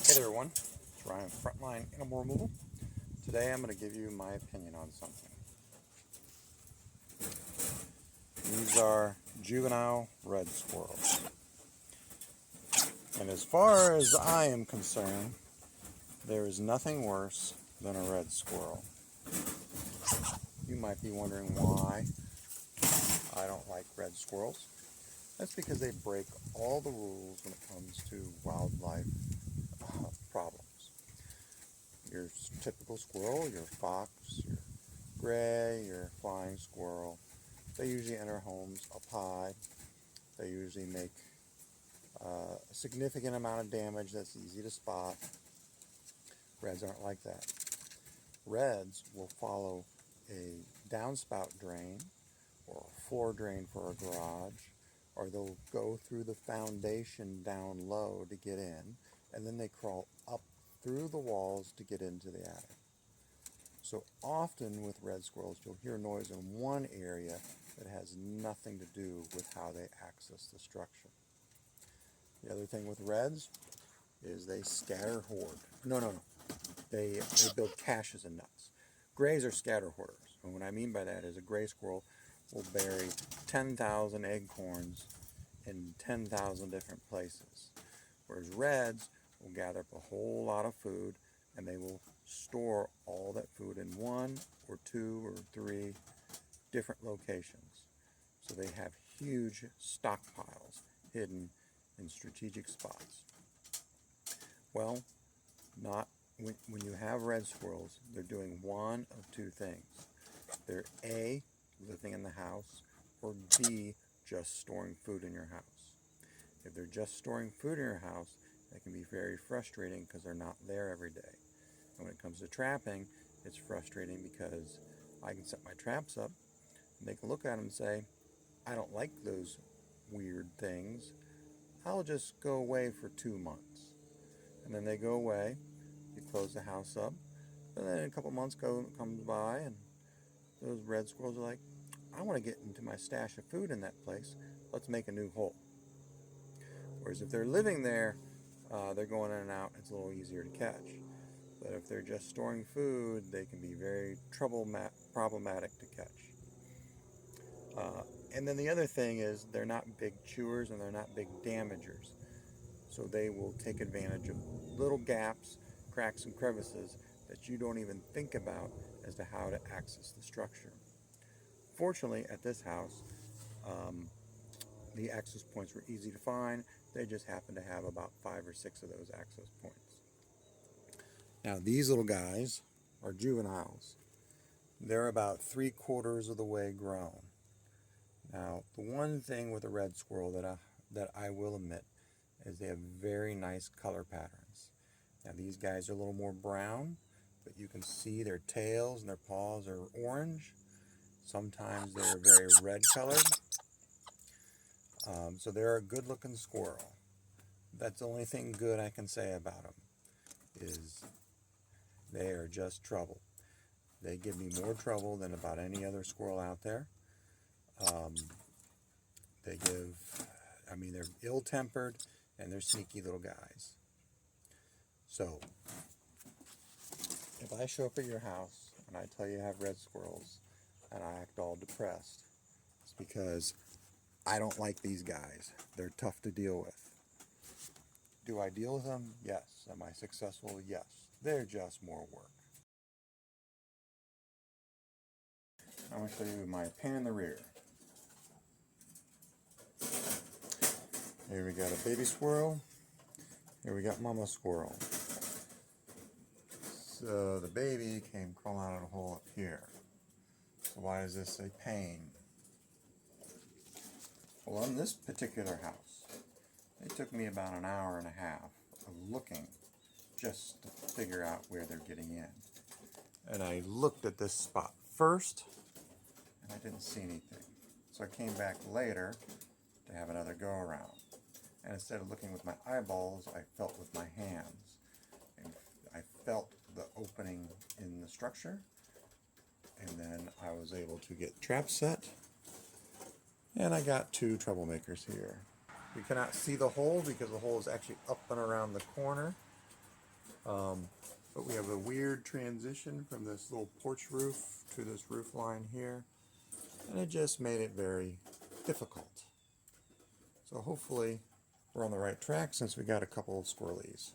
Hey there everyone, it's Ryan from Frontline Animal Removal. Today I'm going to give you my opinion on something. These are juvenile red squirrels. And as far as I am concerned, there is nothing worse than a red squirrel. You might be wondering why I don't like red squirrels. That's because they break all the rules when it comes to wildlife problems. Your typical squirrel, your fox, your gray, your flying squirrel, they usually enter homes up high. They usually make a significant amount of damage that's easy to spot. Reds aren't like that. Reds will follow a downspout drain or a floor drain for a garage, or they'll go through the foundation down low to get in, and then they crawl up through the walls to get into the attic. So often with red squirrels, you'll hear noise in one area that has nothing to do with how they access the structure. The other thing with reds is they scatter hoard. No. They build caches and nuts. Grays are scatter hoarders. And what I mean by that is a gray squirrel will bury 10,000 acorns in 10,000 different places. Whereas reds will gather up a whole lot of food and they will store all that food in one or two or three different locations. So they have huge stockpiles hidden in strategic spots. Well, not when you have red squirrels, they're doing one of two things. They're A, living in the house, or B, just storing food in your house. If they're just storing food in your house, that can be very frustrating because they're not there every day. And when it comes to trapping, it's frustrating because I can set my traps up, and they can look at them and say, I don't like those weird things. I'll just go away for 2 months. And then they go away, you close the house up, and then a couple months comes by, and those red squirrels are like, I want to get into my stash of food in that place. Let's make a new hole. Whereas if they're living there, they're going in and out. It's a little easier to catch. But if they're just storing food, they can be very problematic to catch. And then the other thing is they're not big chewers and they're not big damagers. So they will take advantage of little gaps, cracks, and crevices that you don't even think about as to how to access the structure. Fortunately, at this house, the access points were easy to find. They just happened to have about 5 or 6 of those access points. Now, these little guys are juveniles. They're about 3/4 of the way grown. Now, the one thing with a red squirrel that I will admit is they have very nice color patterns. Now, these guys are a little more brown, but you can see their tails and their paws are orange. Sometimes they're very red colored. So they're a good looking squirrel. That's the only thing good I can say about them, is they are just trouble. They give me more trouble than about any other squirrel out there. They're ill-tempered and they're sneaky little guys. So, if I show up at your house and I tell you you have red squirrels and I act all depressed, it's because I don't like these guys. They're tough to deal with. Do I deal with them? Yes. Am I successful? Yes. They're just more work. I'm going to show you my pen in the rear. Here we got a baby squirrel. Here we got mama squirrel. So the baby came crawling out of a hole up here. So why is this a pain? Well, on this particular house, it took me about an hour and a half of looking just to figure out where they're getting in. And I looked at this spot first, and I didn't see anything. So I came back later to have another go around. And instead of looking with my eyeballs, I felt with my hands. And I felt the opening in the structure. And then I was able to get trap set. And I got 2 troublemakers here. You cannot see the hole because the hole is actually up and around the corner. But we have a weird transition from this little porch roof to this roof line here, and it just made it very difficult. So hopefully we're on the right track since we got a couple of squirrelies.